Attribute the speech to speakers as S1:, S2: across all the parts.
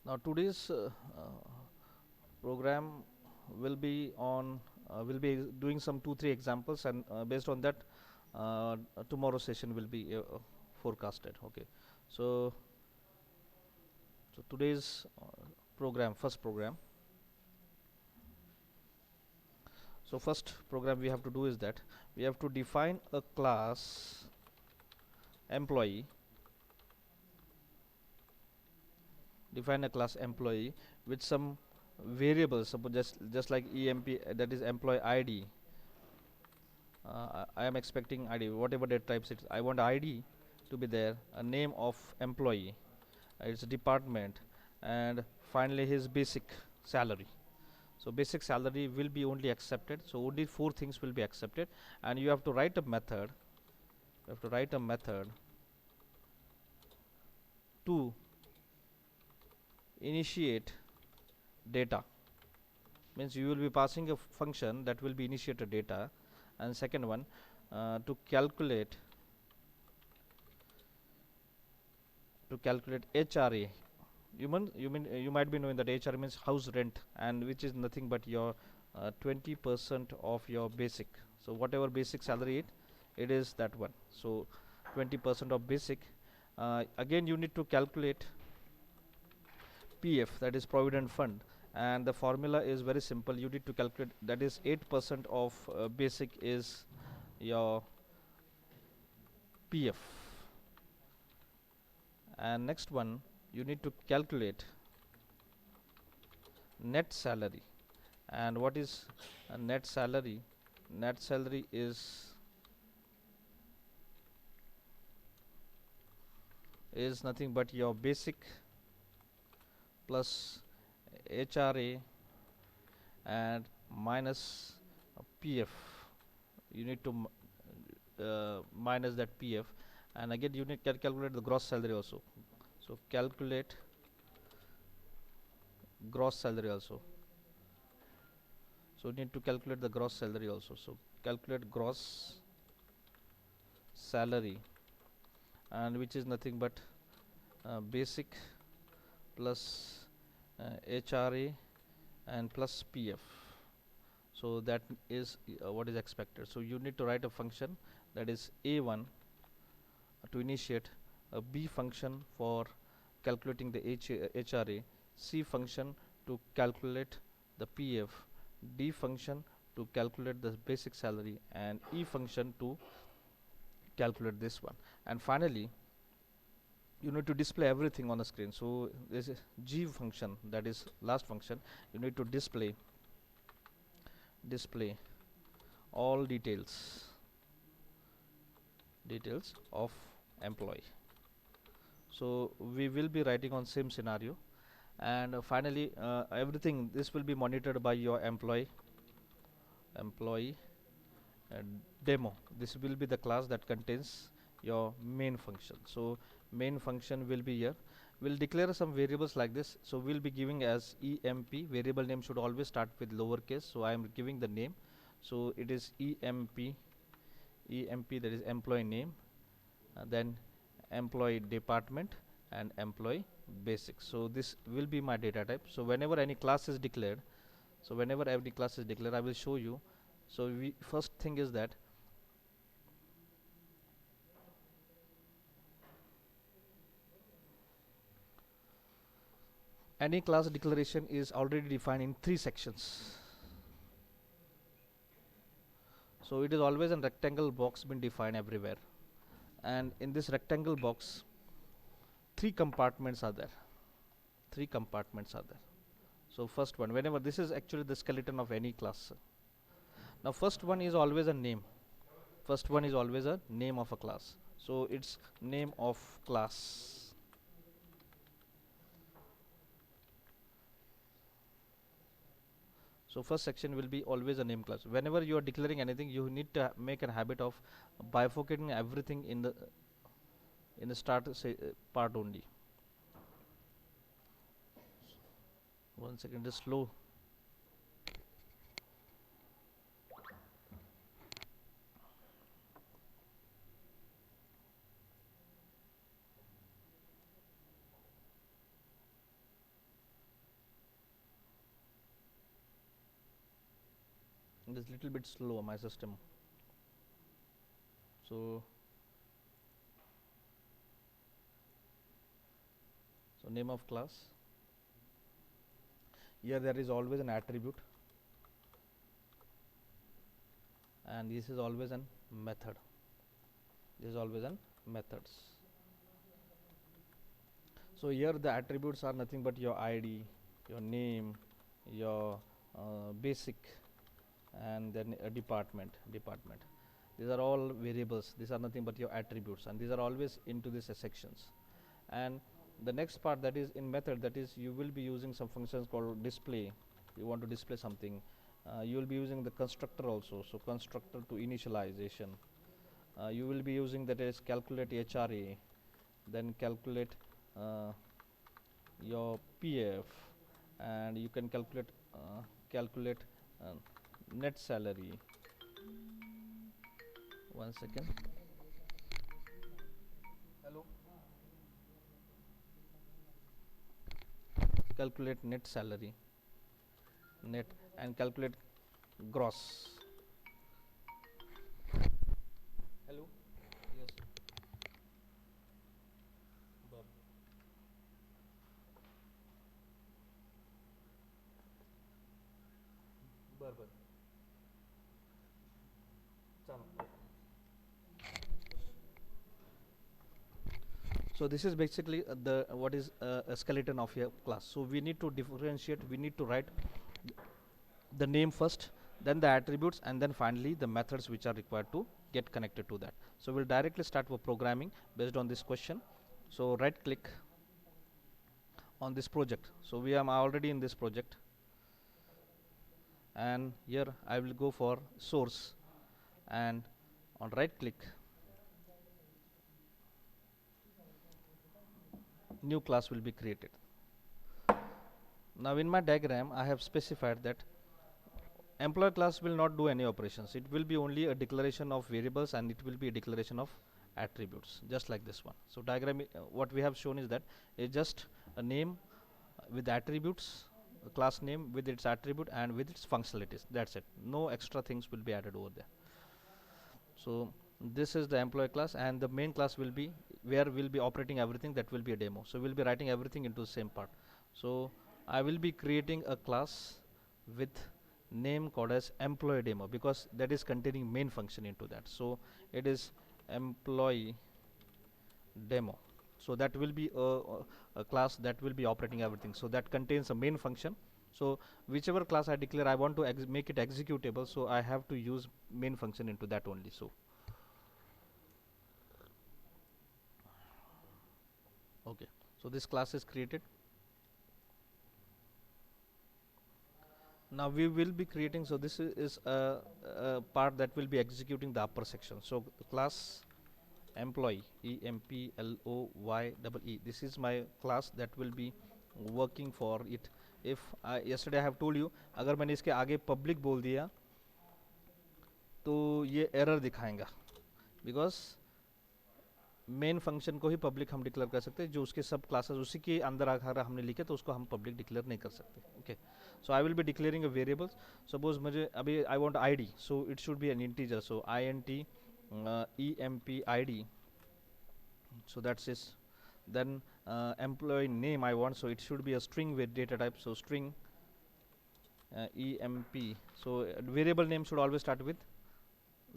S1: Now today's program will be on will be doing some 2 3 examples, and based on that tomorrow's session will be forecasted. Okay, so today's program, first program. So first program we have to do is that we have to define a class employee, define a class employee with some variables. Suppose just like emp, that is employee id. I am expecting id, whatever data types it is. I want id to be there, a name of employee, its department, and finally his basic salary. So basic salary will be only accepted, so only 4 things will be accepted, and you have to write a method, to initiate data. Means you will be passing a function that will be initiated data. And second one, to calculate HRA. You might be knowing that HRA means house rent, and which is nothing but your 20% of your basic. So whatever basic salary it is that one. So 20% of basic. Again you need to calculate PF, that is provident fund, and the formula is very simple. You need to calculate, that is 8% of basic is your PF. And next one, you need to calculate net salary. And what is a net salary? Net salary is nothing but your basic plus HRA and minus PF. You need to minus that PF, and again you need to calculate the gross salary also. So calculate gross salary also. So you need to calculate the gross salary also. So calculate gross salary, and which is nothing but basic plus HRA and plus PF. So that is what is expected. So you need to write a function, that is A1 to initiate, a B function for calculating the HRA, C function to calculate the PF, D function to calculate the basic salary, and E function to calculate this one. And finally you need to display everything on the screen. So this is G function, that is last function. You need to display all details of employee. So we will be writing on same scenario, and finally everything this will be monitored by your employee uh, demo. This will be the class that contains your main function. So main function will be here. We'll declare some variables like this. So we'll be giving as emp. Variable name should always start with lowercase, so I am giving the name. So it is emp, that is employee name, then employee department, and employee basic. So this will be my data type. So whenever any class is declared, I will show you. So we first thing is that any class declaration is already defined in 3 sections. So it is always a rectangle box been defined everywhere, and in this rectangle box 3 compartments are there. So first one, whenever this is actually the skeleton of any class. Now first one is always a name. Of a class. So it's name of class. So first section will be always a name class. Whenever you are declaring anything, you need to make a habit of bifurcating everything in the start part only. One second, just slow. This little bit slow my system. So name of class, here there is always an attribute, and this is always an method. This is always an methods. So here the attributes are nothing but your ID, your name, your basic, and then a department. These are all variables. These are nothing but your attributes, and these are always into these sections. And the next part, that is in method, that is you will be using some functions called display. You want to display something, you will be using the constructor also. So constructor to initialization, you will be using, that is calculate HRA, then calculate your PF, and you can calculate net salary. One second. Hello. Calculate net salary, net, and calculate gross. Hello. Yes. बर चलो. So this is basically the what is a skeleton of your class. So we need to differentiate, we need to write the name first, then the attributes, and then finally the methods which are required to get connected to that. So we'll directly start with programming based on this question. So right click on this project. So we are already in this project, and here I will go for source, and on right click, new class will be created. Now in my diagram I have specified that employee class will not do any operations. It will be only a declaration of variables, and it will be a declaration of attributes, just like this one. So diagram, what we have shown is that it's just a name with attributes, a class name with its attribute and with its functionalities. That's it. No extra things will be added over there. So this is the employee class, and the main class will be where we'll be operating everything. That will be a demo. So we'll be writing everything into the same part. So I will be creating a class with name called as employee demo, because that is containing main function into that. So it is employee demo. So that will be a class that will be operating everything. So that contains a main function. So whichever class I declare, I want to make it executable, so I have to use main function into that only. So okay, so this class is created. Now we will be creating, so this is a part that will be executing the upper section. So the class employee, EMPLOYEE, this is my class that will be working for it. If yesterday I have told you, अगर मैंने इसके आगे public बोल दिया तो ये error दिखाएगा, because main function को ही पब्लिक हम डिक्लेयर कर सकते हैं, जो उसके सब क्लासेस उसी के अंदर अगर हमने लिखे तो उसको हम पब्लिक डिक्लेयर नहीं कर सकते. Okay, so I will be declaring a variables. Suppose मुझे अभी I want ID, so it should B N integer. So INT EMP ID, so that's it. Then employee name I want, so it should be a string with data type. So string EMP. So variable name should always start with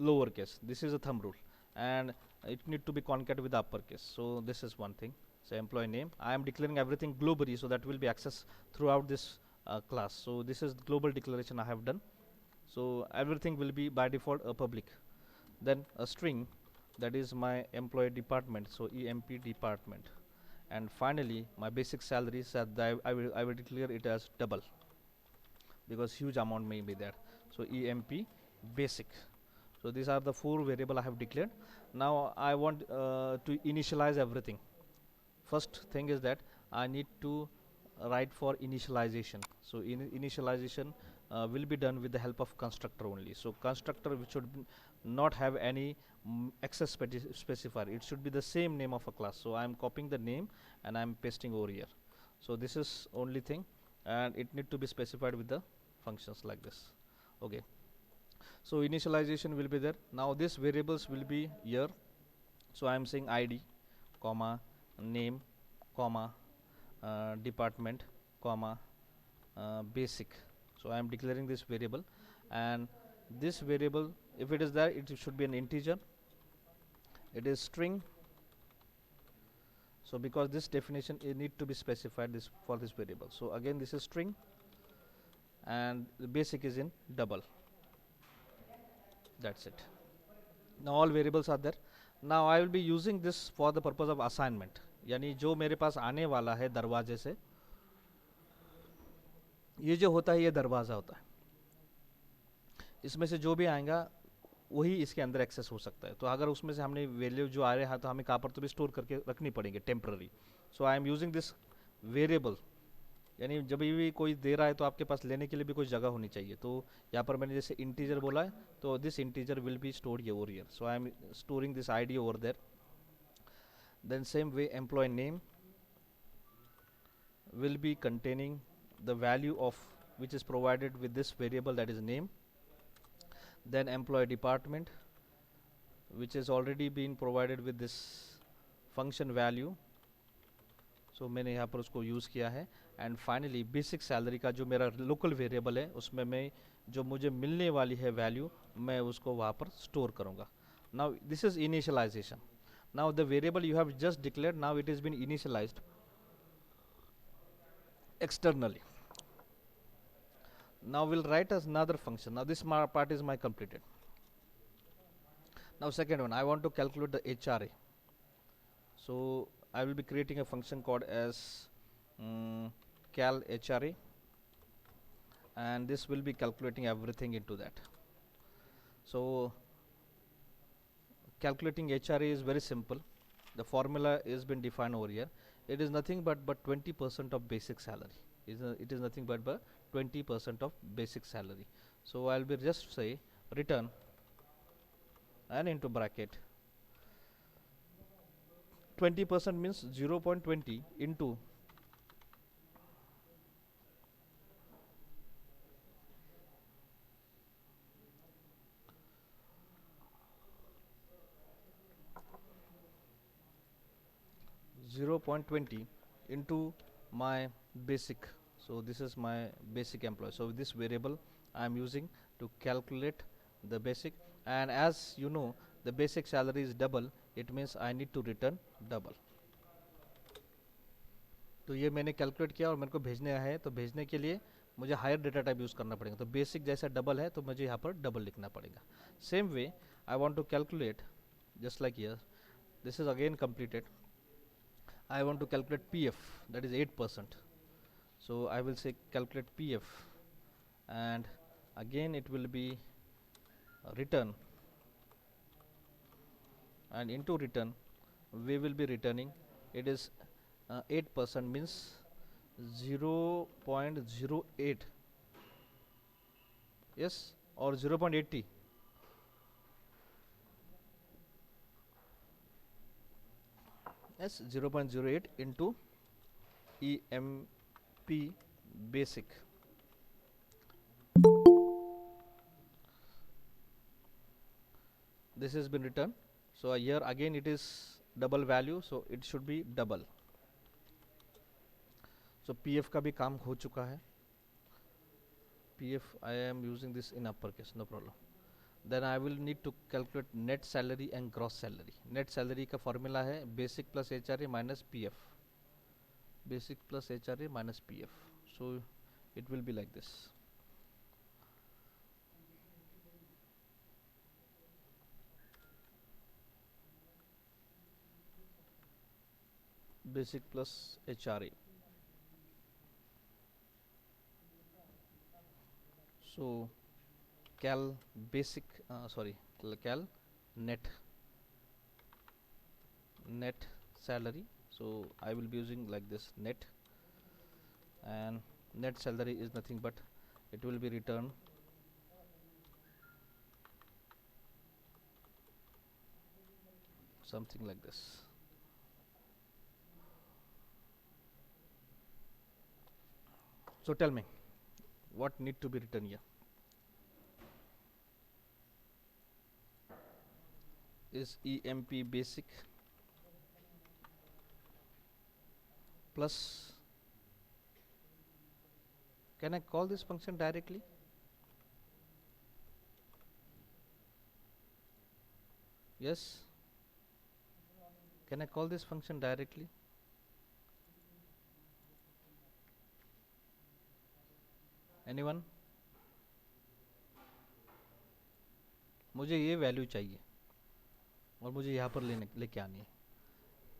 S1: lowercase. This is a thumb rule, and it need to be concatenated with uppercase. So this is one thing. So employee name, I am declaring everything globally, so that will be accessed throughout this class. So this is global declaration I have done. So everything will be by default a public. Then a string, that is my employee department, so EMP department. And finally my basic salary, said that I will declare it as double, because huge amount may be there. So EMP basic. So these are the 4 variable I have declared. Now I want to initialize everything. First thing is that I need to write for initialization. So initialization will be done with the help of constructor only. So constructor which should not have any access specifier. It should be the same name of a class. So I am copying the name and I am pasting over here. So this is only thing, and it need to be specified with the functions like this. Okay, So initialization will be there. Now this variables will be here. So I am saying id comma name comma department comma basic. So I am declaring this variable, and this variable, if it is there, it should be an integer. It is string. So because this definition, it need to be specified this for this variable. So again this is string, and the basic is in double. That's it. Now all variables are there. Now I will be using this for the purpose of assignment. यानी जो मेरे पास आने वाला है दरवाजे से, ये जो होता है ये दरवाज़ा होता है, इसमें से जो भी आएगा वही इसके अंदर एक्सेस हो सकता है. तो अगर उसमें से हमने वैल्यू जो आ रहा है तो हमें कहाँ पर तो भी स्टोर करके रखनी पड़ेंगे temporary. So I am using this variable, यानी जब भी कोई दे रहा है तो आपके पास लेने के लिए भी कोई जगह होनी चाहिए. तो यहाँ पर मैंने जैसे इंटीजर बोला है, तो this integer will be stored over here. So I am storing this ID over there. Then same way employee name will be containing the value of which is provided with this variable, that is name. Then employee department, which is already been provided with this function value. So मैंने यहाँ पर उसको use किया है. And finally basic salary का जो मेरा local variable है, उसमें मैं जो मुझे मिलने वाली है वैल्यू, मैं उसको वहाँ पर स्टोर करूँगा. Now this is initialization. Now the variable you have just declared, now it is been initialized externally. Now we'll write as another function. Now this part is my completed. Now second one, I want to calculate the HRA. So I will be creating a function called as cal HRA, and this will be calculating everything into that. So calculating HRA is very simple. The formula is been defined over here. It is nothing but 20% of basic salary. It is nothing but 20% of basic salary. So I'll be just say return, and into bracket 20% means 0.20 into 0.20 into my basic. So this is my basic employee. So this variable I am using to calculate the basic, and as you know the basic salary is double, it means I need to return double. तो ये मैंने calculate किया और मेरे को भेजने है, तो भेजने के लिए मुझे हायर डेटा टाइप यूज़ करना पड़ेगा. तो बेसिक जैसा डबल है तो मुझे यहाँ पर डबल लिखना पड़ेगा. Same way I want to calculate just like here. This is again completed. I want to calculate PF, that is 8%. So I will say calculate PF, and again it will be return, and into return we will be returning, it is 8% means 0.08, yes, or 0.80. Yes, 0.08 into EMP basic. This has been written. So here again it is double value, so it should be double. So PF का भी काम हो चुका है. PF I am using this in uppercase, no problem. Then I will need to calculate net salary and gross salary. Net salary का formula है basic plus HRA minus PF. Basic plus HRA minus PF. So it will be like this. Basic plus HRA. So cal basic, cal net salary. So I will be using like this net, and net salary is nothing but it will be returned something like this. So tell me what need to be written here. is emp basic plus, can I call this function directly? Yes, can I call this function directly? Anyone? मुझे ये value चाहिए और मुझे यहाँ पर लेके आनी है.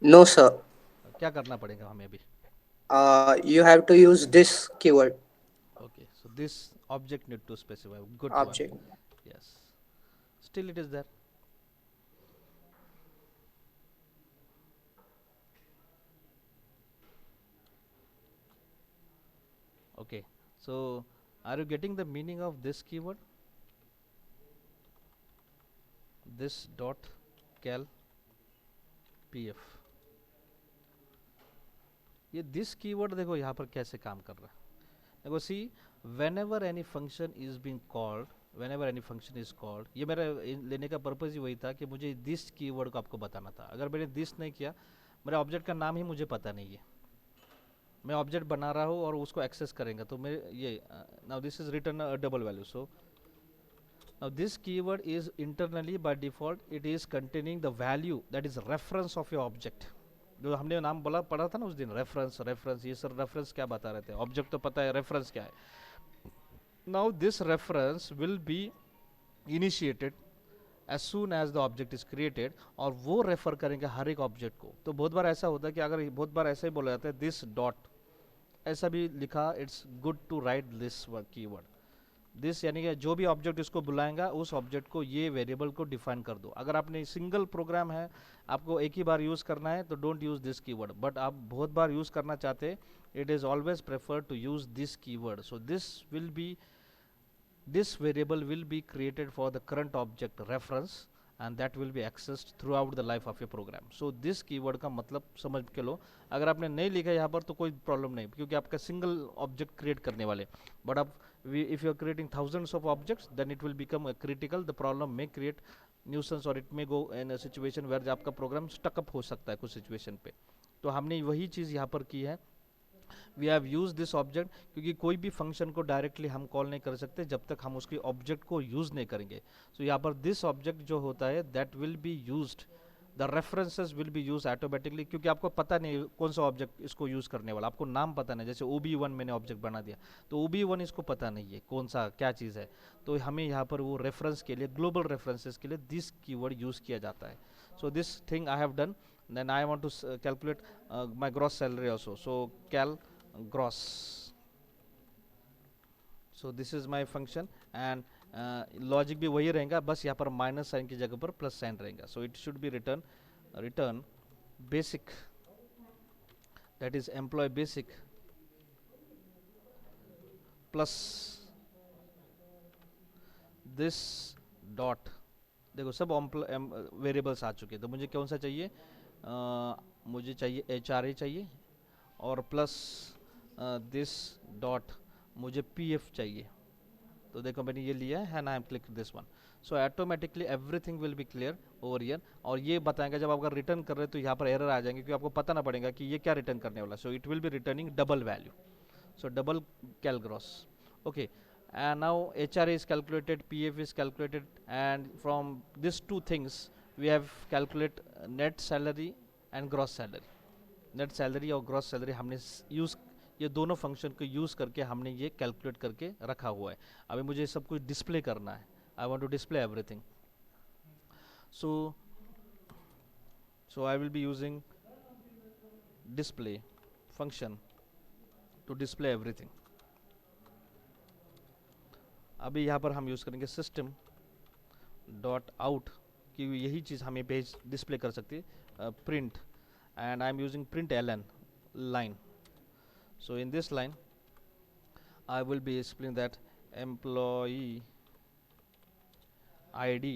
S2: No, sir.
S1: क्या करना पड़ेगा हमें अभी?
S2: You have to use this keyword
S1: Okay, so this object need to specify. Good one.
S2: object.
S1: Yes. Still it is there. Okay. So are you getting the meaning of this keyword? This dot cal pf. ये this keyword देखो यहाँ पर कैसे काम कर रहा है. देखो see, whenever any function is being called, whenever any function is called, ये मेरा लेने का पर्पज़ ही वही था कि मुझे this keyword को आपको बताना था. अगर मैंने this नहीं किया, मेरा ऑब्जेक्ट का नाम ही मुझे पता नहीं है. मैं ऑब्जेक्ट बना रहा हूँ और उसको एक्सेस करेंगे तो मैं ये now this is return a double value. So now this keyword is internally by default it is containing the value that is reference of your object. जो हमने नाम बोला पढ़ा था ना उस दिन, रेफरेंस रेफरेंस, ये सर रेफरेंस क्या बता रहे थे, ऑब्जेक्ट तो पता है, रेफरेंस क्या है. Now this reference will be initiated as soon as the object is created, और वो रेफर करेंगे हर एक ऑब्जेक्ट को. तो बहुत बार ऐसा होता है कि अगर बहुत बार ऐसा ही बोला जाता है दिस डॉट, ऐसा भी लिखा, it's good to write this keyword. This यानी कि जो भी ऑब्जेक्ट इसको बुलाएगा उस ऑब्जेक्ट को ये वेरिएबल को डिफाइन कर दो. अगर आपने सिंगल प्रोग्राम है, आपको एक ही बार यूज़ करना है, तो don't use this keyword. But आप बहुत बार यूज़ करना चाहते हैं, it is always prefer to use this keyword. So this variable will be created for the current object reference and that will be accessed throughout the life of your program. So this keyword का मतलब समझ के लो. अगर आपने नहीं लिखा यहाँ पर तो कोई प्रॉब्लम नहीं, क्योंकि आपका सिंगल ऑब्जेक्ट क्रिएट करने वाले. बट आप if you are creating thousands of objects then it will become critical, the problem may create nuisance or it may go in a situation where आपका प्रोग्राम स्टक अप हो सकता है कुछ situation पे. तो हमने वही चीज़ यहाँ पर की है. We have use this object, क्योंकि कोई भी फंक्शन को डायरेक्टली हम कॉल नहीं कर सकते जब तक हम उसकी ऑब्जेक्ट को यूज़ नहीं करेंगे. सो यहाँ पर दिस ऑब्जेक्ट जो होता है that will be used, the references will be use automatically, क्योंकि आपको पता नहीं कौन सा ऑब्जेक्ट इसको यूज़ करने वाला, आपको नाम पता नहीं. जैसे OB1 मैंने ऑब्जेक्ट बना दिया, तो OB1 इसको पता नहीं है कौन सा क्या चीज़ है, तो हमें यहाँ पर वो रेफरेंस के लिए, ग्लोबल रेफरेंसेस के लिए दिस कीवर्ड यूज़ किया जाता है. So this thing I have done. Then I want to calculate my gross salary also. So cal gross. So this is my function and logic भी वही रहेगा, बस यहाँ पर माइनस साइन की जगह पर प्लस साइन रहेगा. So it should be return basic, that is employee basic plus this dot. देखो सब वेरिएबल्स आ चुके हैं, तो मुझे कौन सा चाहिए, मुझे चाहिए HRA चाहिए, और प्लस दिस डॉट मुझे PF चाहिए. तो देखो मैंने ये लिया है and I am click this one. So automatically everything will be clear over here. और ये बताएंगे जब आप अगर रिटर्न कर रहे हो तो यहाँ पर एरर आ जाएंगे, क्योंकि आपको पता ना पड़ेगा कि ये क्या रिटर्न करने वाला. So it will B returning double value. So double cal gross. Okay, and now HRA is calculated, PF is calculated, and from these two things we have calculate net salary and gross salary. Net salary और gross salary हमने use, ये दोनों function को use करके हमने ये calculate करके रखा हुआ है. अभी मुझे सब कुछ डिस्प्ले करना है. I want to display everything. So I will be using display function to display everything. अभी यहाँ पर हम यूज़ करेंगे सिस्टम डॉट आउट, कि यही चीज़ हमें पेज डिस्प्ले कर सकती है, print, and I am using print ln line. So in this line I will be explaining that employee ID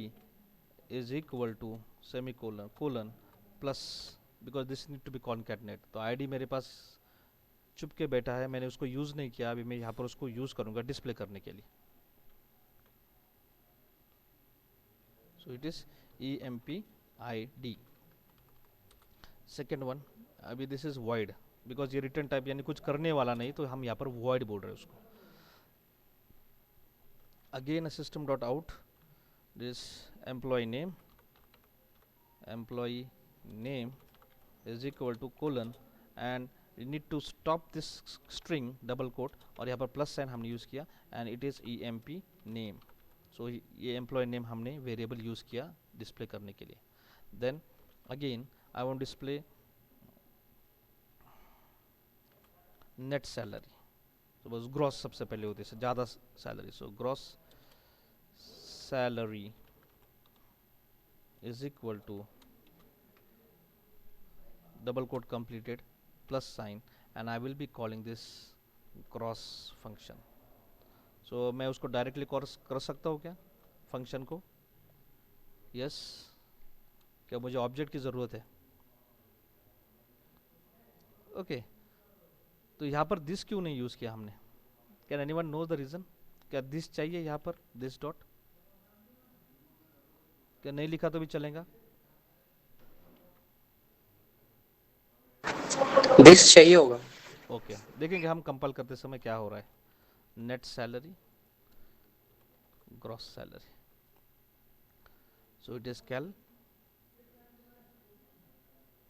S1: is equal to semicolon colon plus, because this need to be concatenate. तो ID मेरे पास चुप के बैठा है, मैंने उसको use नहीं किया, अभी मैं यहाँ पर उसको यूज़ करूँगा डिस्प्ले करने के लिए. So it is emp ID. Second one, अभी दिस इज void बिकॉज ये रिटर्न टाइप यानी कुछ करने वाला नहीं, तो हम यहाँ पर void बोल रहे हैं उसको. Again system dot out this employee name is equal to colon, and you need to stop this string double quote, और यहाँ पर प्लस साइन हमने यूज़ किया, and it is emp name. So ये एम्प्लॉय नेम हमने variable use किया display करने के लिए. Then again I want display net salary. तो बस ग्रॉस सबसे पहले होती है, ज़्यादा salary. So gross salary is equal to double quote completed plus sign, and I will be calling this cross function. So मैं उसको डायरेक्टली कर सकता हूँ क्या फंक्शन को? यस. क्या मुझे ऑब्जेक्ट की ज़रूरत है? ओके. तो यहाँ पर दिस क्यों नहीं यूज़ किया हमने? Can anyone know the reason? क्या दिस चाहिए यहाँ पर, दिस डॉट? क्या नहीं लिखा तो भी चलेगा?
S2: दिस चाहिए होगा.
S1: ओके, देखेंगे हम कंपाइल करते समय क्या हो रहा है. Net salary, gross salary. So it is calc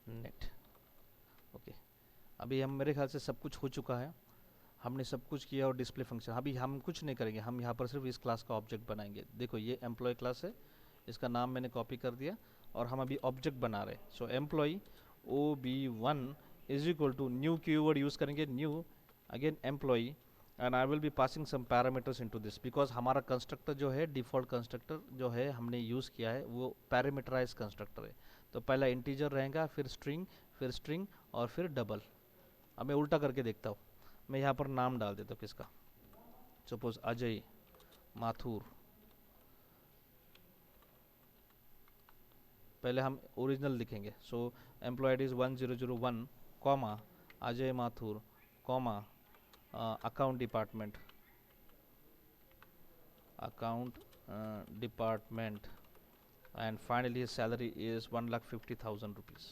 S1: net. Okay, अभी हम मेरे ख्याल से सब कुछ हो चुका है. हमने सब कुछ किया और डिस्प्ले फंक्शन. अभी हम कुछ नहीं करेंगे, हम यहाँ पर सिर्फ इस क्लास का ऑब्जेक्ट बनाएंगे. देखो ये एम्प्लॉय क्लास है, इसका नाम मैंने कॉपी कर दिया और हम अभी ऑब्जेक्ट बना रहे हैं. So employ OB1 is equal to new keyword use करेंगे, new again employ, and I will be passing some parameters into this because हमारा कंस्ट्रक्टर जो है डिफ़ॉल्ट कंस्ट्रक्टर जो है हमने यूज़ किया है वो पैरामीटराइज कंस्ट्रक्टर है. तो पहला इंटीजर रहेगा, फिर स्ट्रिंग और फिर डबल. अब मैं उल्टा करके देखता हूँ. मैं यहाँ पर नाम डाल देता हूँ किसका. सपोज अजय माथुर. पहले हम ओरिजिनल लिखेंगे. So employ ID is 1001 comma Ajay Mathur comma account department and finally his salary is 1,50,000 rupees.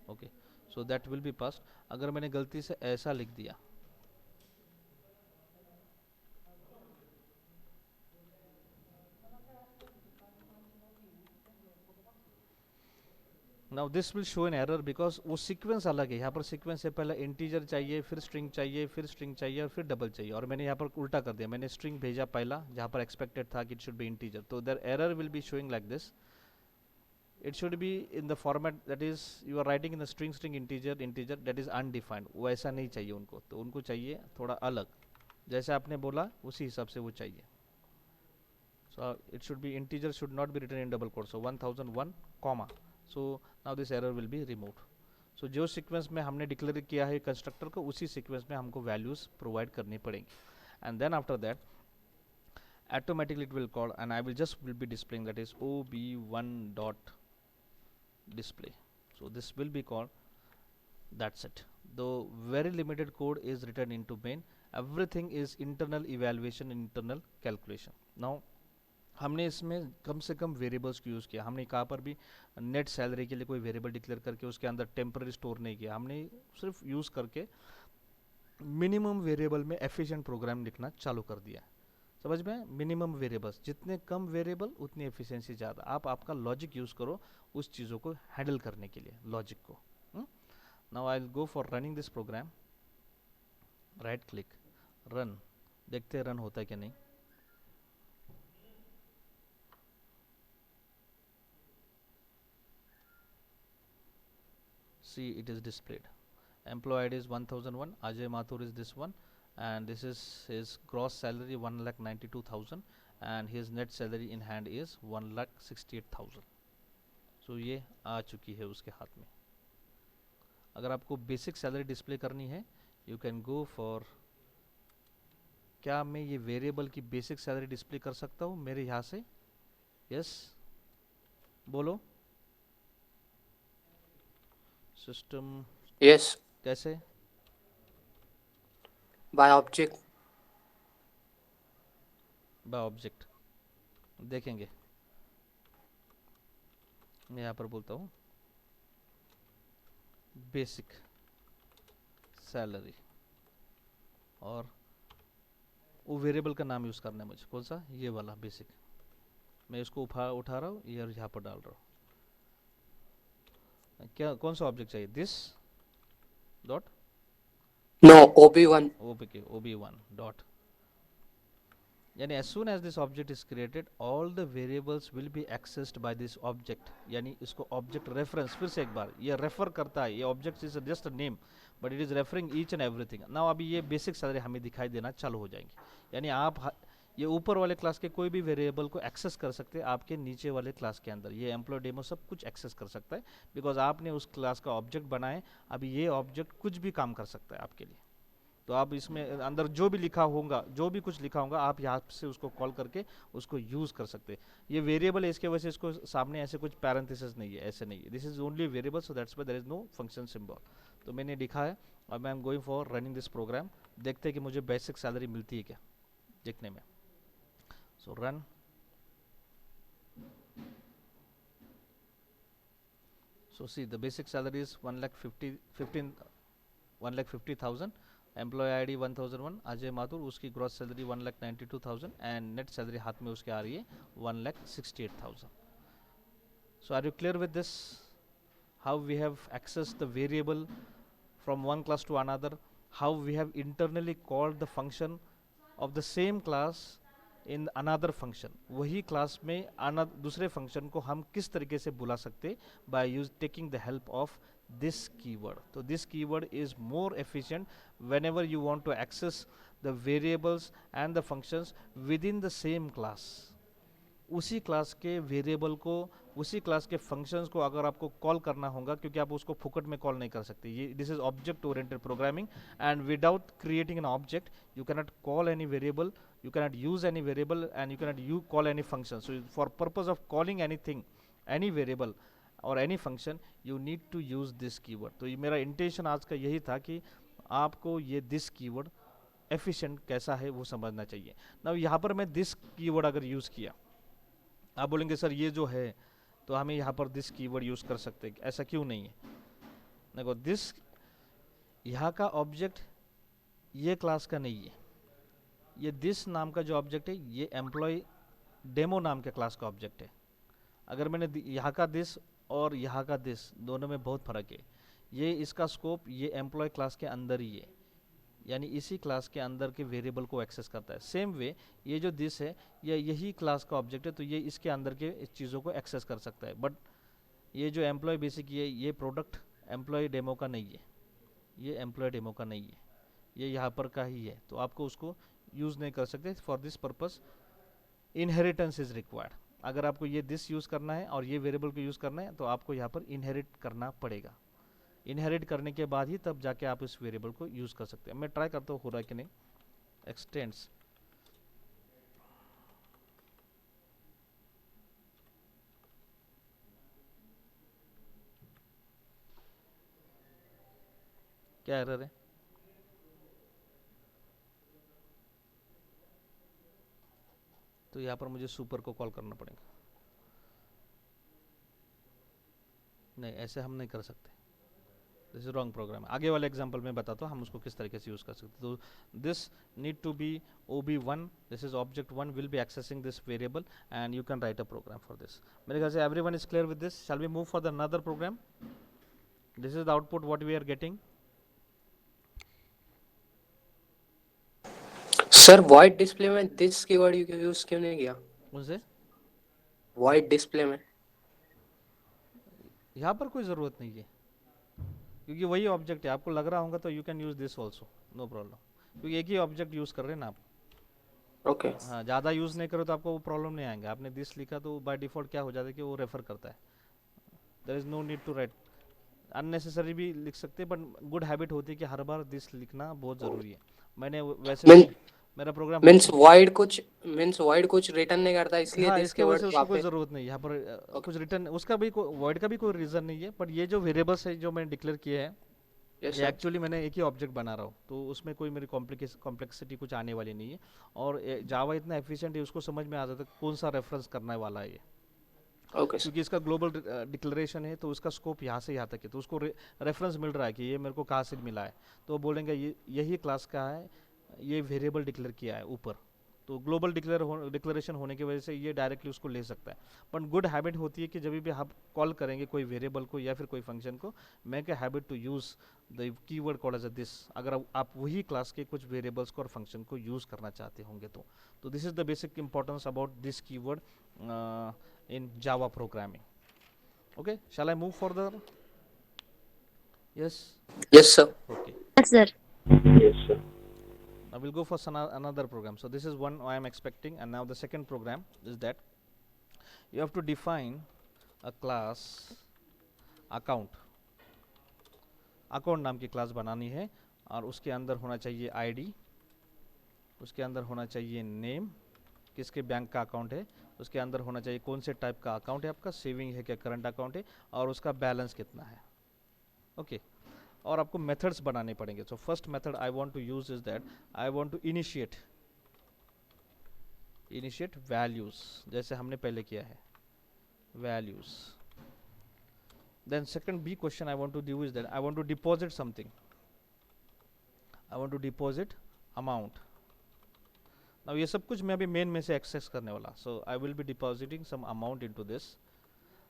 S1: Okay, so that will be pass. अगर मैंने गलती से ऐसा लिख दिया, now this will show an error because वो सीक्वेंस अलग है. यहाँ पर सीक्वेंस है, पहले इंटीजर चाहिए, फिर स्ट्रिंग चाहिए, फिर स्ट्रिंग चाहिए और फिर डबल चाहिए, और मैंने यहाँ पर उल्टा कर दिया. मैंने स्ट्रिंग भेजा पहला जहाँ पर एक्सपेक्टेड था कि इट शुड बी इंटीजर. तो there error will be showing like this. it should be in the format that is you are writing in the string integer that is undefined. वो ऐसा नहीं चाहिए उनको, तो उनको चाहिए थोड़ा अलग, जैसे आपने बोला उसी हिसाब से वो चाहिए. so it should be integer should not be written in double quote. so 1001 comma. so now this error will be removed. so जो सीक्वेंस में हमने डिक्लेयर किया है कंस्ट्रक्टर को, उसी सीक्वेंस में हमको वैल्यूज प्रोवाइड करनी पड़ेंगी. and then after that automatically it will call, and I will be displaying that is ob1 dot display. so this will be called, that's it. the very limited code is written into main. everything is internal evaluation, internal calculation. now हमने इसमें कम से कम variables को use किया. हमने कहाँ पर भी net salary के लिए कोई वेरिएबल डिक्लेयर करके उसके अंदर टेम्पररी स्टोर नहीं किया. हमने सिर्फ यूज़ करके मिनिमम वेरिएबल में एफिशिएंट प्रोग्राम लिखना चालू कर दिया. समझ में? मिनिमम वेरिएबल्स, जितने कम वेरिएबल उतनी एफिशिएंसी ज़्यादा. आप आपका लॉजिक यूज़ करो उस चीज़ों को हैंडल करने के लिए, लॉजिक को. Now I will go for running this program. Right click, run. देखते हैं रन होता है कि नहीं. see it is displayed. employee ID is 1001, Ajay Mathur is this one, and this is his gross salary 1,92,000 and his net salary in hand is 1,68,000. so ये आ चुकी है उसके हाथ में. अगर आपको बेसिक सैलरी डिस्प्ले करनी है यू कैन गो फॉर, क्या मैं ये वेरिएबल की बेसिक सैलरी डिस्प्ले कर सकता हूँ मेरे यहाँ से? यस, बोलो. सिस्टम
S2: Yes,
S1: कैसे?
S2: by object.
S1: By object. देखेंगे। मैं यहाँ पर बोलता हूँ बेसिक सैलरी, और वो वेरिएबल का नाम यूज़ करना है मुझे, कौन सा, ये वाला बेसिक। मैं इसको उठा रहा हूँ, ये यहाँ पर डाल रहा हूँ। क्या कौन सा ऑब्जेक्ट चाहिए, this dot
S2: No, OB1.
S1: OB1 dot, यानी as soon as this object is created all the variables will be accessed by this object, यानी इसको object reference, फिर से एक बार ये रेफर करता है, ये object is just a name but it is referring each and everything. now अभी ये बेसिक सैलरी हमें दिखाई देना चालू हो जाएंगे, यानी आप ये ऊपर वाले क्लास के कोई भी वेरिएबल को एक्सेस कर सकते हैं आपके नीचे वाले क्लास के अंदर, ये एम्प्लॉय डेमो सब कुछ एक्सेस कर सकता है बिकॉज आपने उस क्लास का ऑब्जेक्ट बनाए। अभी ये ऑब्जेक्ट कुछ भी काम कर सकता है आपके लिए, तो आप इसमें अंदर जो भी लिखा होगा, जो भी कुछ लिखा होगा, आप यहाँ से उसको कॉल करके उसको यूज़ कर सकते हैं। ये वेरिएबल है, इसके वजह से इसको सामने ऐसे कुछ पैरेंथेसिस नहीं है, ऐसे नहीं है, this is only variable, so that's why there is no function symbol. तो मैंने लिखा है, अब I am going for running this program, देखते हैं कि मुझे बेसिक सैलरी मिलती है क्या देखने में। So run, so see the basic salary is 1,50,000, employ ID 1001 Ajay Mathur, उसकी gross salary 1,92,000 and net salary हाथ में उसके आ रही है 1,68,000. So are you clear with this? How we have accessed the variable from one class to another, how we have internally called the function of the same class in another function, वही class में दूसरे function को हम किस तरीके से बुला सकते by taking the help of this keyword. So this keyword is more efficient whenever you want to access the variables and the functions within the same class. उसी क्लास के वेरिएबल को, उसी क्लास के फंक्शंस को अगर आपको call करना होगा, क्योंकि आप उसको फुकट में कॉल नहीं कर सकते, ये this is object oriented programming and without creating an object you cannot call any variable, you cannot use any variable and you cannot call any function. So for purpose of calling anything, any variable or any function, you need to use this keyword. तो ये मेरा intention आज का यही था कि आपको ये this keyword efficient कैसा है वो समझना चाहिए। now यहाँ पर मैं this keyword अगर यूज़ किया, आप बोलेंगे सर ये जो है तो हमें यहाँ पर this keyword यूज़ कर सकते हैं, ऐसा क्यों नहीं है? देखो this यहाँ का ऑब्जेक्ट ये क्लास का नहीं है, ये दिस नाम का जो ऑब्जेक्ट है ये एम्प्लॉय डेमो नाम के क्लास का ऑब्जेक्ट है। अगर मैंने यहाँ का दिस और यहाँ का दिस दोनों में बहुत फ़र्क है, ये इसका स्कोप ये एम्प्लॉय क्लास के अंदर ही है, यानी इसी क्लास के अंदर के वेरिएबल को एक्सेस करता है। सेम वे ये जो दिस है ये यही क्लास का ऑब्जेक्ट है, तो ये इसके अंदर के चीज़ों को एक्सेस कर सकता है। बट ये जो एम्प्लॉय बेसिक ये प्रोडक्ट एम्प्लॉय डेमो का नहीं है, ये एम्प्लॉय डेमो का नहीं है, ये यहाँ पर का ही है, तो आपको उसको यूज़ नहीं कर सकते। For this purpose inheritance is required. अगर आपको ये दिस यूज़ करना है और ये वेरिएबल को यूज़ करना है तो आपको यहाँ पर इनहेरिट करना पड़ेगा। इनहेरिट करने के बाद ही तब जाके आप इस वेरिएबल को यूज़ कर सकते हैं। मैं ट्राई करता हूँ हो रहा है कि नहीं। एक्सटेंड्स, क्या एरर है? तो यहाँ पर मुझे सुपर को कॉल करना पड़ेगा। नहीं, ऐसे हम नहीं कर सकते, दिस इज रॉन्ग प्रोग्राम। आगे वाले एग्जांपल में बताता हूँ हम उसको किस तरीके से यूज़ कर सकते। तो this need to be OB1, this is object 1 will be accessing this variable and you can write a program for this. मेरे ख्याल से everyone is clear with this. Shall we move for the another program? This is the output what we are getting.
S2: Sir void display में this keyword use क्यों नहीं किया?
S1: उनसे
S2: void display में
S1: यहाँ पर कोई ज़रूरत नहीं है, क्योंकि वही ऑब्जेक्ट है। आपको लग रहा होगा तो you can use this also, no problem, क्योंकि एक ही ऑब्जेक्ट यूज़ कर रहे हैं ना आप।
S2: ओके।
S1: हाँ, ज़्यादा यूज़ नहीं करो तो आपको वो प्रॉब्लम नहीं आएंगे। आपने दिस लिखा तो बाय डिफ़ॉल्ट क्या हो जाता है कि वो रेफर करता है, there is no need to write. Unnecessary भी लिख सकते हैं, बट गुड हैबिट होती है कि हर बार दिस लिखना बहुत ज़रूरी है। मैंने वैसे
S2: मीन
S1: मेरा प्रोग्राम
S2: मीन्स void कुछ रिटर्न नहीं करता, इसलिए
S1: हाँ,
S2: this
S1: इसके वजह
S2: कीवर्ड
S1: से उसको
S2: वहाँ
S1: कोई
S2: पे।
S1: ज़रूरत नहीं है यहाँ पर
S2: Okay.
S1: कुछ रिटर्न उसका भी वॉइड का भी कोई रीज़न नहीं है। बट ये जो वेरिएबल्स है जो मैंने डिक्लेयर किए हैं
S2: यस
S1: ये
S2: सर।
S1: एक्चुअली मैंने एक ही ऑब्जेक्ट बना रहा हूँ, तो उसमें कोई मेरी कॉम्प्लेक्सिटी कुछ आने वाली नहीं है। और जावा इतना एफिशिएंट है, उसको समझ में आ जाता है कौन सा रेफरेंस करने वाला है ये,
S2: ओके सर।
S1: क्योंकि इसका ग्लोबल डिक्लेरेशन है, तो उसका स्कोप यहाँ से यहाँ तक है, तो उसको रेफरेंस मिल रहा है कि ये मेरे को कहाँ से मिला है, तो वो बोलेंगे ये यही क्लास का है, ये वेरिएबल डिक्लेयर किया है ऊपर, तो ग्लोबल डिक्लेरेशन होने की वजह से ये डायरेक्टली उसको ले सकता है। बट गुड हैबिट होती है कि जब भी आप कॉल करेंगे कोई वेरिएबल को या फिर कोई फंक्शन को, make a habit to use the keyword called as this, अगर आप वही क्लास के कुछ वेरिएबल्स को और फंक्शन को यूज़ करना चाहते होंगे तो this is the basic importance about this keyword in Java programming. Okay, shall I move further? Yes.
S2: Yes sir.
S1: Okay.
S3: Yes, sir.
S4: Yes, sir.
S1: Now we'll go for another program. So this is one I am expecting, and now the second program is that you have to define a class account. Account नाम की class बनानी है, और उसके अंदर होना चाहिए ID, उसके अंदर होना चाहिए नेम, किसके बैंक का अकाउंट है, उसके अंदर होना चाहिए कौन से टाइप का अकाउंट है आपका, सेविंग है क्या, करंट अकाउंट है, और उसका बैलेंस कितना है। ओके, और आपको मेथड्स बनाने पड़ेंगे। So first method I want to use is that I want to initiate values, जैसे हमने पहले किया है values. Then second B question I want to do is that I want to deposit something, I want to deposit amount. Now ये सब कुछ मैं अभी मेन में से एक्सेस करने वाला, so I will be depositing some amount into this,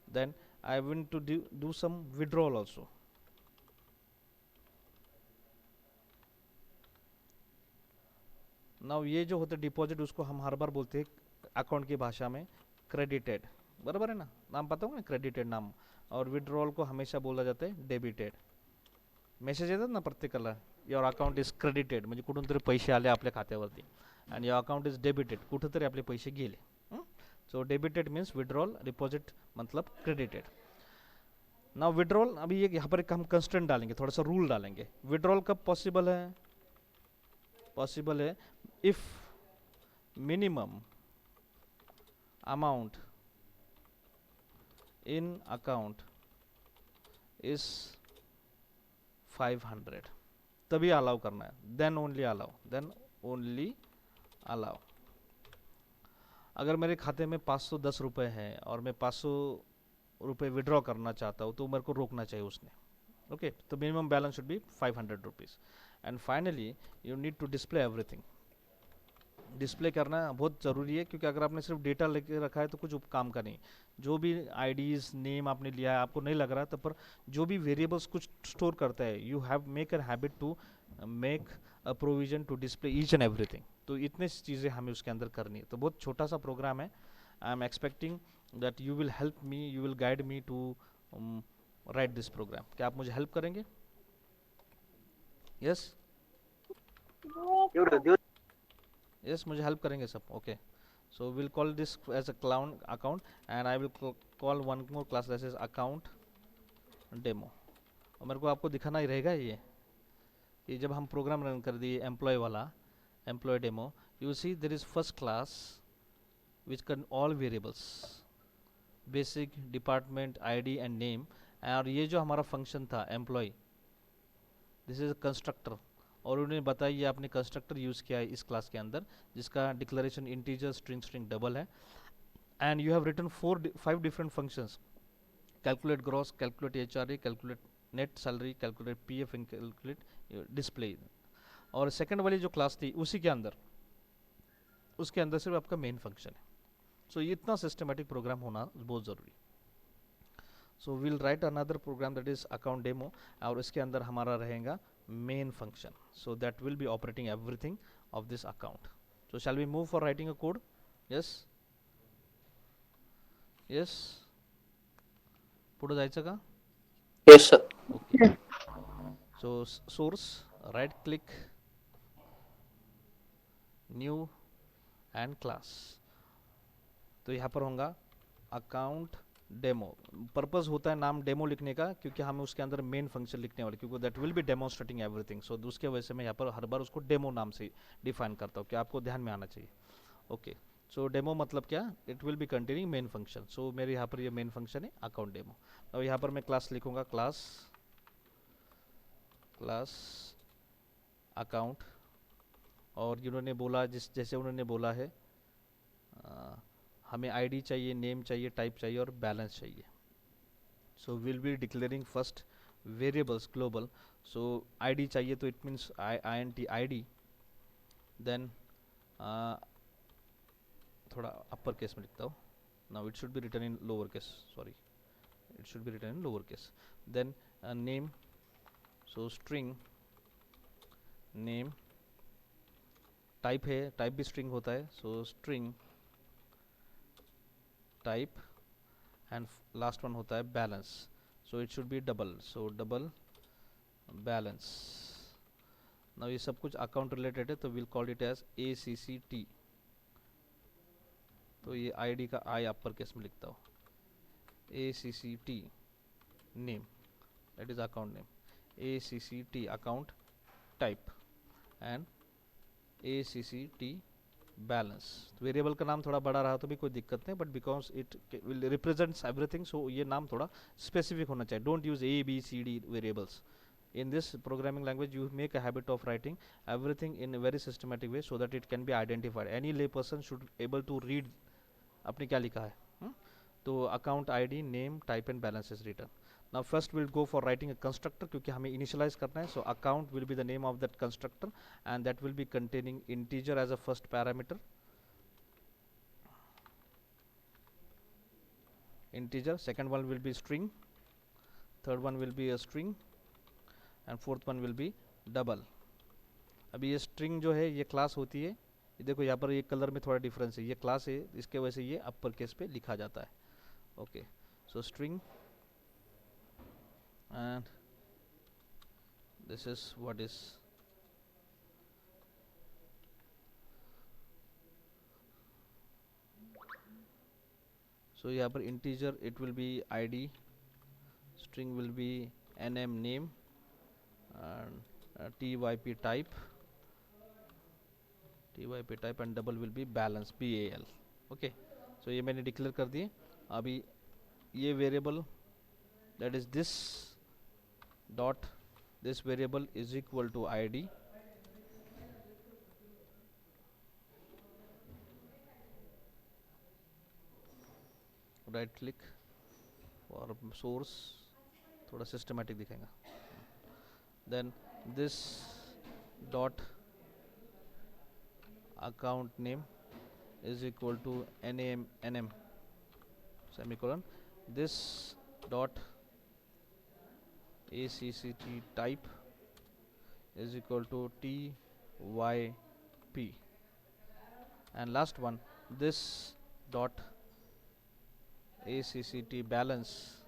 S1: then I want to do some withdrawal also. Now ये जो होता है डिपॉजिट, उसको हम हर बार बोलते हैं अकाउंट की भाषा में क्रेडिटेड, बराबर है ना, नाम पता होगा ना क्रेडिटेड नाम। और विड्रॉल को हमेशा बोला जाता है डेबिटेड। मेसेज येतात ना प्रत्येकाला, युअर अकाउंट इज क्रेडिटेड, म्हणजे कुठून तरी पैसे आले आपल्या खात्यावरती, आणि युअर अकाउंट इज डेबिटेड, कुठेतरी आपले पैसे गेले। सो डेबिटेड मीन्स विड्रॉल, डिपॉजिट मतलब क्रेडिटेड। नाउ विड्रॉल, अभी ये यहाँ पर एक हम कंस्टेंट डालेंगे, थोड़ा सा रूल डालेंगे। विड्रॉल कब पॉसिबल है? पॉसिबल है if minimum amount in account is 500, तभी अलाउ करना है, then only allow। अगर मेरे खाते में 510 रुपए हैं और मैं 500 रुपए विड्रॉ करना चाहता हूँ, तो मेरे को रोकना चाहिए उसने। ओके, तो minimum balance should be 500 rupees. And finally you need to display everything. Display करना बहुत ज़रूरी है, क्योंकि अगर आपने सिर्फ डेटा लेके रखा है तो कुछ काम का नहीं। जो भी आईडीज नेम आपने लिया है, आपको नहीं लग रहा है, तब पर जो भी वेरिएबल्स कुछ स्टोर करता है, you have make a habit to make a provision to display each and everything. तो इतने चीज़ें हमें उसके अंदर करनी है। तो बहुत छोटा सा प्रोग्राम है। I am expecting that you will help me, you will guide me to write this program. क्या आप मुझे हेल्प करेंगे? यस यस, मुझे हेल्प करेंगे सब। Okay, so we'll call this as a clown account, and I will call one more class that is account demo। और मेरे को आपको दिखाना ही रहेगा ये जब हम प्रोग्राम रन कर दिए एम्प्लॉय वाला, employee demo, you see there is first class which can all variables, basic, department, ID and name. और ये जो हमारा फंक्शन था एम्प्लॉय, दिस इज कंस्ट्रक्टर, और उन्होंने बताया ये आपने कंस्ट्रक्टर यूज़ किया है इस क्लास के अंदर, जिसका डिक्लेरेशन इंटीजर, स्ट्रिंग डबल है। And you have written 5 different functions, calculate gross, calculate HRA, calculate net salary, calculate PF and calculate display. और सेकंड वाली जो क्लास थी उसी के अंदर, उसके अंदर सिर्फ आपका मेन फंक्शन है। सो ये इतना सिस्टमेटिक प्रोग्राम होना बहुत ज़रूरी। So will write another program that is account demo, और इसके अंदर हमारा रहेगा main function, so that will be operating everything of this account. So shall we move for writing a code? Yes yes, पुढे जायचं का?
S2: Yes sir.
S1: Okay, so source, right click, new and class। तो यहाँ पर होगा account demo. Purpose होता है नाम डेमो लिखने का, क्योंकि हमें उसके अंदर मेन फंक्शन लिखने वाले, क्योंकि that will be demonstrating everything. So उसके वजह से मैं यहाँ पर हर बार उसको डेमो नाम से डिफाइन करता हूँ, कि आपको ध्यान में आना चाहिए। ओके, सो डेमो मतलब क्या? It will be containing main function. So मेरे यहाँ पर ये मेन फंक्शन है अकाउंट डेमो। और यहाँ पर मैं क्लास लिखूंगा, क्लास क्लास अकाउंट, और जिन्होंने बोला जैसे उन्होंने बोला है हमें आईडी चाहिए, नेम चाहिए, टाइप चाहिए और बैलेंस चाहिए. So will be declaring first variables global. So ID चाहिए तो it means INT ID. Then थोड़ा अपर केस में लिखता हूँ. Now it should be written in lower case, sorry, it should be written in lower case. Then name, so string name. type है, type भी string होता है, so string type. and last one होता है balance, so it should be double, so double balance. now ये सब कुछ account related है, तो we'll call it as ACCT. तो ये ID का I अपर केस में लिखता हूँ, ACCT name, that is account name, ACCT account type and ACCT balance. Variable का नाम थोड़ा बड़ा रहा तो भी कोई दिक्कत नहीं, but because it will represents everything, so ये नाम थोड़ा स्पेसिफिक होना चाहिए. Don't use ABCD variables. in this programming language you make a habit of writing everything in a very systematic way so that it can be identified. any lay person should able to read आपने क्या लिखा है. तो account ID name type and balance is written. Now first will go for writing a constructor, क्योंकि हमें initialize करना है. So account will be the name of that constructor and that will be containing integer as a first parameter. integer, second one will be string, third one will be a string and fourth one will be double. अभी ये string जो है ये class होती है, ये देखो यहाँ पर ये कलर में थोड़ा डिफरेंस है, ये क्लास है, इसके वजह से ये अपर केस पे लिखा जाता है. Okay, so string and this is what is so यहाँ पर integer it will be id, string will be nm name and typ type and double will be balance bal. okay, so ये मैंने declare कर दिए. अभी ये variable that is this dot this variable is equal to id right click for source, थोड़ा systematic दिखेगा. then this dot account name is equal to nm semicolon. this dot ACCT type is equal to typ and last one this dot ACCT balance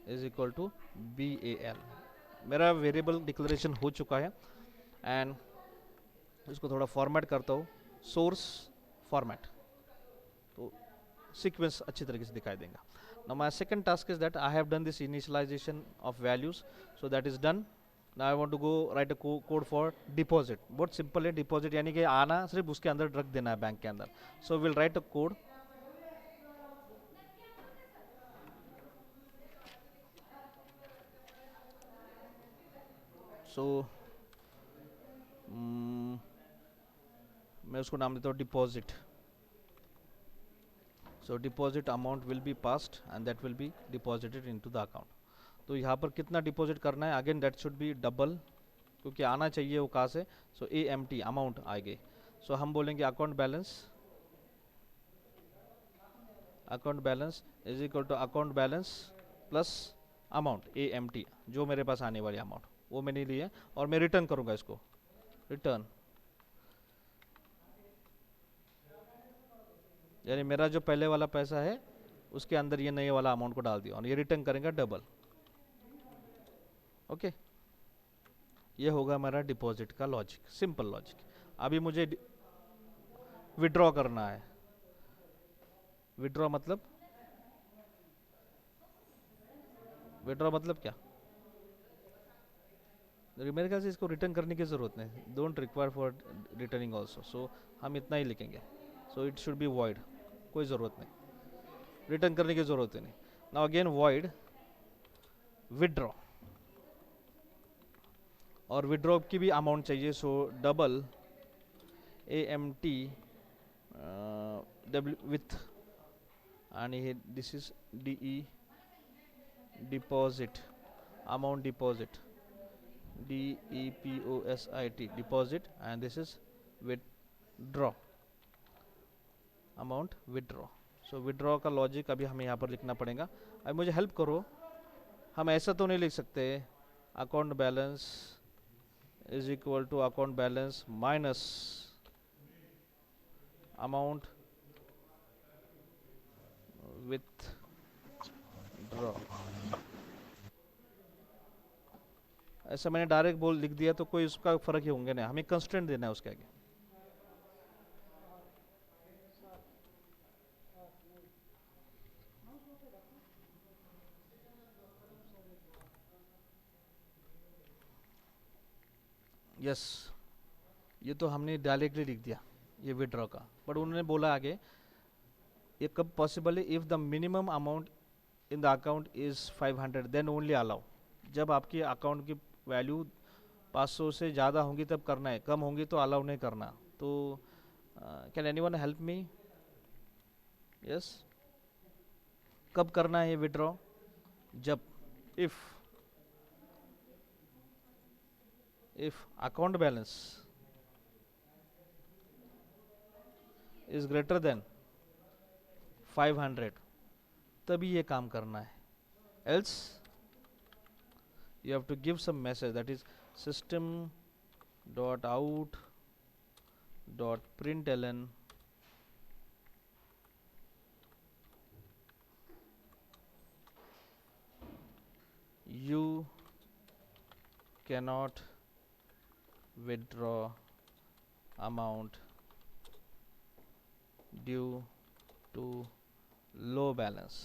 S1: is equal to BAL. मेरा variable declaration हो चुका है and इसको थोड़ा format करता हूँ, source format, तो sequence अच्छी तरीके से दिखाई देगा. Now my second task is that I have done this initialization of values, so that is done. Now I want to go write a code for deposit. बहुत simple है, deposit यानी कि आना सिर्फ उसके अंदर रख देना है बैंक के अंदर. So we'll write a code. So मैं उसको नाम देता हूँ deposit. So deposit amount will be passed and that will be deposited into the account. तो यहाँ पर कितना डिपॉजिट करना है, again that should be double, क्योंकि आना चाहिए वो कहाँ से. सो AMT अमाउंट आएगी. सो हम बोलेंगे account balance is equal to account balance plus amount AMT, जो मेरे पास आने वाली अमाउंट वो मैंने ली है और मैं रिटर्न करूँगा इसको. रिटर्न यानी मेरा जो पहले वाला पैसा है उसके अंदर ये नए वाला अमाउंट को डाल दिया और ये रिटर्न करेंगे डबल. ओके, ये होगा हमारा डिपॉजिट का लॉजिक, सिंपल लॉजिक. अभी मुझे विड्रॉ करना है. विड्रॉ मतलब क्या, मेरे ख्याल से इसको रिटर्न करने की ज़रूरत नहीं, don't require for returning also. So हम इतना ही लिखेंगे. So it should be void, कोई ज़रूरत नहीं, रिटर्न करने की ज़रूरत ही नहीं. Now again void withdraw. और विड्रॉ की भी अमाउंट चाहिए, so double AMT W with, आणि हे this is DE deposit, amount deposit, DEPOSIT deposit, and this is withdraw, amount withdraw. So withdraw का लॉजिक अभी हमें यहाँ पर लिखना पड़ेगा। अब मुझे हेल्प करो, हम ऐसा तो नहीं लिख सकते account balance is equal to account balance minus amount withdraw. ऐसा मैंने डायरेक्ट बोल लिख दिया तो कोई उसका फर्क ही होंगे ना, हमें कंस्टेंट देना है उसके आगे। यस, ये तो हमने डायरेक्टली लिख दिया ये विड्रॉ का, बट उन्होंने बोला आगे ये कब पॉसिबल है, if the minimum amount in the account is 500 then only allow. जब आपकी अकाउंट की वैल्यू 500 से ज़्यादा होंगी तब करना है, कम होंगी तो अलाउ नहीं करना। तो can anyone help me? Yes, कब करना है ये विड्रॉ? जब if account balance is greater then 500 तभी ये काम करना है। Else you have to give some message, that is system dot out dot println you cannot withdraw amount due to low balance।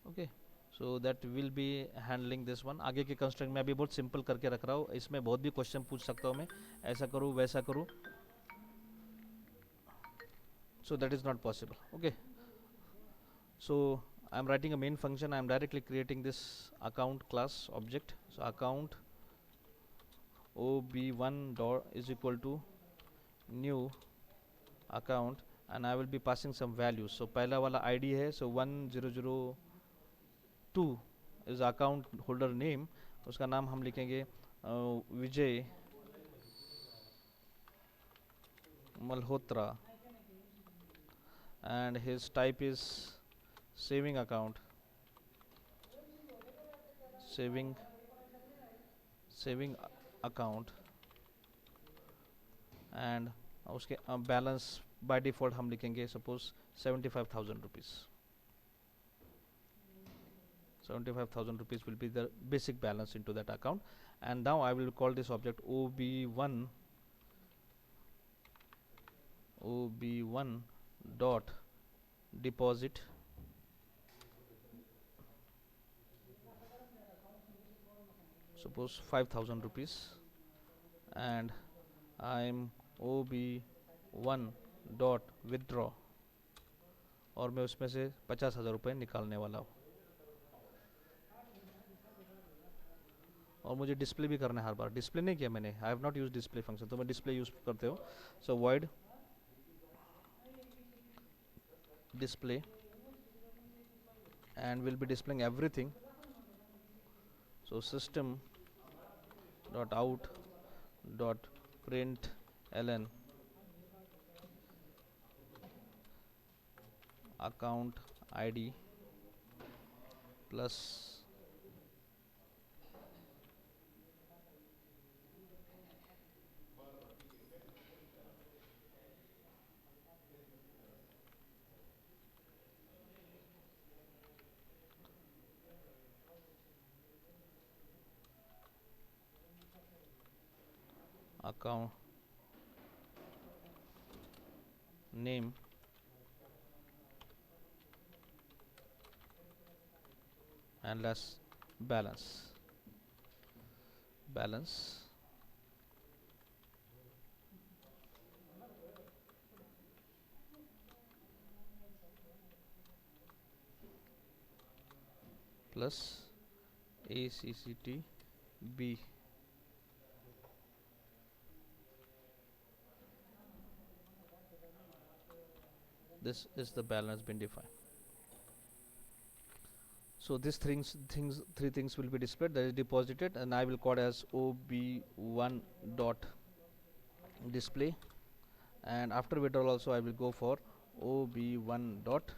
S1: Okay, so that will be handling this one. आगे के construct में अभी बहुत simple करके रख रहा हूँ, इसमें बहुत भी क्वेश्चन पूछ सकता हूँ मैं, ऐसा करूँ वैसा करूँ, so that is not possible। okay, so I am writing a main function, I am directly creating this account class object, so account ob1 dot is equal to new account and I will be passing some values। so पहला वाला ID है, so 1002 is account holder name, उसका नाम हम लिखेंगे Vijay Malhotra and his type is saving account, saving account, and उसके balance by default हम लिखेंगे suppose 75,000 rupees. 75,000 rupees will be the basic balance into that account, and now I will call this object ob1 dot deposit suppose 5,000 rupees, and I'm ob1 dot withdraw और मैं उसमें से 50,000 रुपये निकालने वाला हूँ। और मुझे डिस्प्ले भी करना है हर बार, डिस्प्ले नहीं किया मैंने, I have not use display function, तो मैं डिस्प्ले यूज करते हो, सो void display and will be displaying everything, so system dot out dot println account ID plus account name and less balance plus ACCT B. This is the balance been defined. So these three things will be displayed, that is deposited, and I will code as OB1 dot display, and after withdrawal also I will go for OB1 dot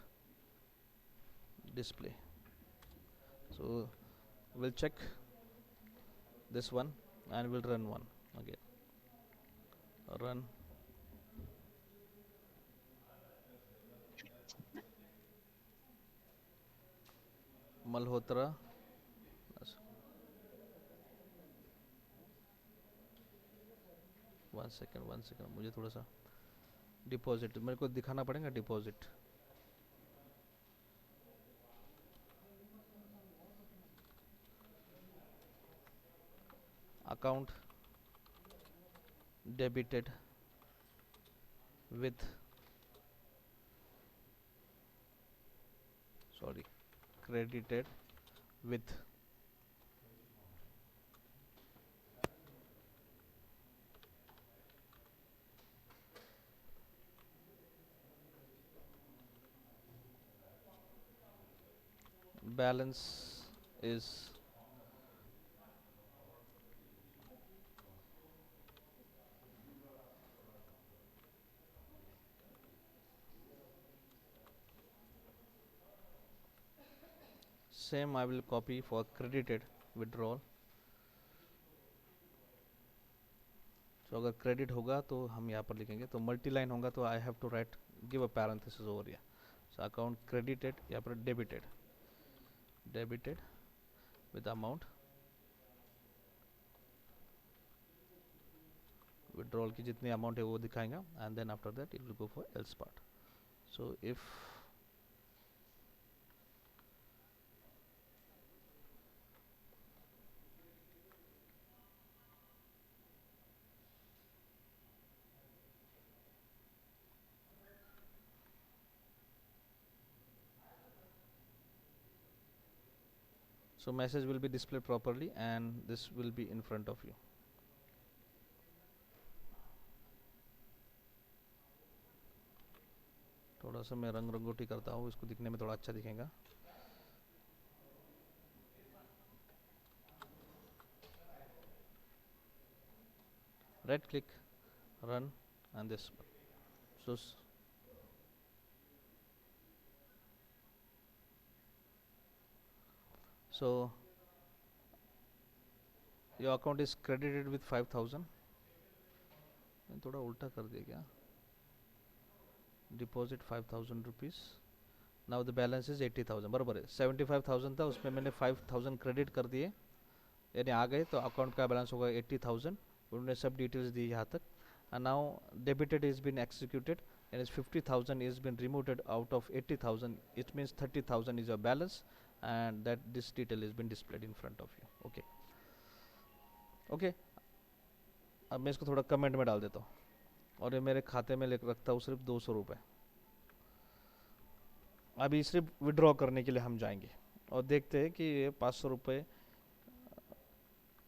S1: display. So we'll check this one and we'll run one again. Run. Malhotra. One second मुझे थोड़ा सा deposit मेरे को दिखाना पड़ेगा. Deposit account debited with credited with balance is same. I will copy for credited withdrawal. तो अगर credit होगा तो हम यहाँ पर लिखेंगे, तो मल्टी लाइन होगा तो I have to write give a parenthesis over here. So account credited, यहाँ पर डेबिटेड विद अमाउंट विड्रॉल की जितनी अमाउंट है वो दिखाएगा, and then after that it will go for else part. So if so message will be displayed properly and this will be in front of you. थोड़ा सा मैं रंग रंगोटी करता हूँ, इसको दिखने में थोड़ा अच्छा दिखेगा. Right click, run, and this one. So your account is credited with 5,000. थोड़ा उल्टा कर दिया क्या? Deposit 5,000 rupees. Now the balance is 80,000. बराबर है. 75,000 था, उसमें मैंने 5,000 क्रेडिट कर दिए, यानी आ गए, तो अकाउंट का बैलेंस होगा 80,000. उन्होंने सब डिटेल्स दी यहाँ तक. And now debited is been executed and 50,000 is been removed out of 80,000. It means 30,000 is your balance, and that this detail has been displayed in front of you. Okay. अब मैं इसको थोड़ा comment में डाल देता हूँ और ये मेरे खाते में रखता हूँ सिर्फ 200 रुपये. अभी सिर्फ विड्रॉ करने के लिए हम जाएंगे और देखते हैं कि ये 500 रुपये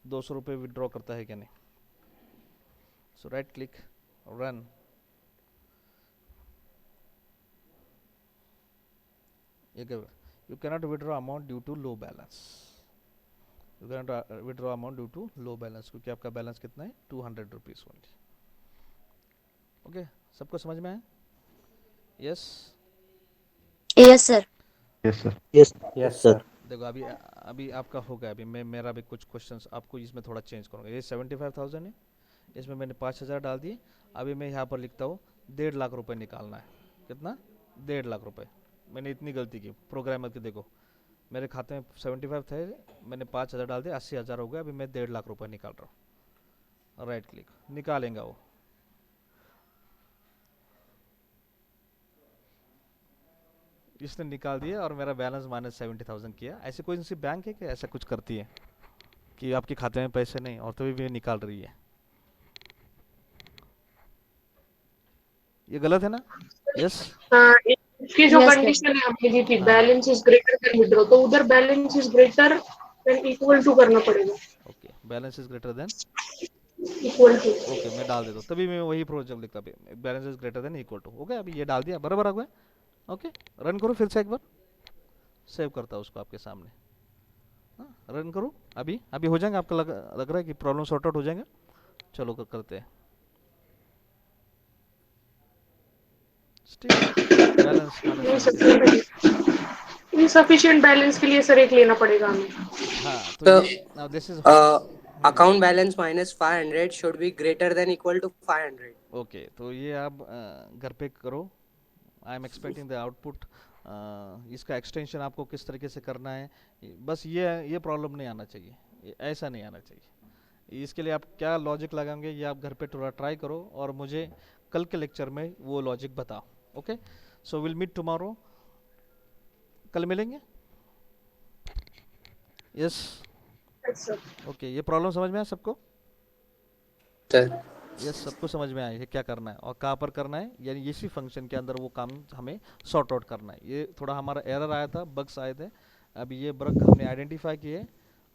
S1: 200 रुपये विड्रॉ करता है क्या नहीं. So right click, run. You cannot withdraw amount due to low balance. You cannot withdraw amount due to low balance, क्योंकि आपका बैलेंस कितना है 200 रुपीज़ ओनली. ओके, सबको समझ में आया? Yes
S3: sir.
S4: Yes sir.
S1: देखो अभी आपका हो गया. अभी मेरा भी कुछ क्वेश्चंस आपको इसमें थोड़ा चेंज करूँगा. ये 75,000 है, इसमें मैंने 5,000 डाल दिए. अभी मैं यहाँ पर लिखता हूँ 1.5 लाख रुपए निकालना है. कितना? 1.5 लाख रुपए. मैंने इतनी गलती की प्रोग्रामर की. देखो मेरे खाते में 75 थे, मैंने 5,000 डाल दिया, 80,000 हो गया. अभी मैं 1.5 लाख रुपए निकाल रहा हूँ. राइट क्लिक, निकालेंगे वो. इसने निकाल दिया और मेरा बैलेंस -70,000 किया. ऐसे कोई सी बैंक है कि ऐसा कुछ करती है कि आपके खाते में पैसे नहीं और तभी भी निकाल रही है? ये गलत है ना? यस.
S5: इसकी जो
S3: Yes, sir.
S5: कंडीशन है आपने दी थी, balance is greater than withdraw, तो उधर balance is greater than equal to करना पड़ेगा.
S1: Okay, balance is greater than
S5: equal to.
S1: Okay मैं डाल देता हूँ, तभी मैं वही प्रोजेक्ट लिखता, balance is greater than equal to. Okay अभी ये डाल दिया, बराबर आ गया। ओके रन करो फिर से एक बार, सेव करता हूँ उसको आपके सामने। हाँ रन करो, अभी अभी हो जाएगा आपका, लग रहा है कि प्रॉब्लम सॉर्ट आउट हो जाएगा। चलो करते हैं। स्टिल बैलेंस
S5: इनसफिशिएंट बैलेंस के लिए सर एक लेना पड़ेगा हमें।
S1: हाँ तो
S2: So,
S1: ये now this is
S2: account balance minus 500 should be greater than equal to 500.
S1: Okay तो ये आप घर पे करो। आई एम एक्सपेक्टिंग द आउटपुट। इसका एक्सटेंशन आपको किस तरीके से करना है, बस ये प्रॉब्लम नहीं आना चाहिए, ऐसा नहीं आना चाहिए। इसके लिए आप क्या लॉजिक लगाएंगे ये आप घर पे थोड़ा ट्राई करो और मुझे कल के लेक्चर में वो लॉजिक बताओ। Okay so will meet tomorrow, कल मिलेंगे। यस ओके ये प्रॉब्लम समझ में आया सबको?
S2: Sir.
S1: यस सबको समझ में आया है क्या करना है और कहाँ पर करना है, यानी इसी फंक्शन के अंदर वो काम हमें सॉर्ट आउट करना है। ये थोड़ा हमारा एरर आया था, बग्स आए थे, अभी ये बग हमने आइडेंटिफाई किए,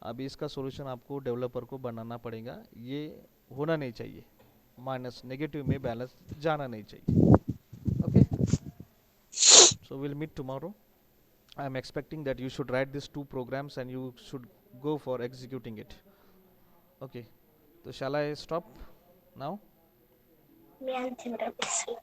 S1: अभी इसका सॉल्यूशन आपको डेवलपर को बनाना पड़ेगा। ये होना नहीं चाहिए, माइनस नेगेटिव में बैलेंस जाना नहीं चाहिए। Okay so will meet tomorrow. I am expecting that you should write these two programs and you should go for executing it. Okay, so shall I stop now?
S3: May I interrupt, sir?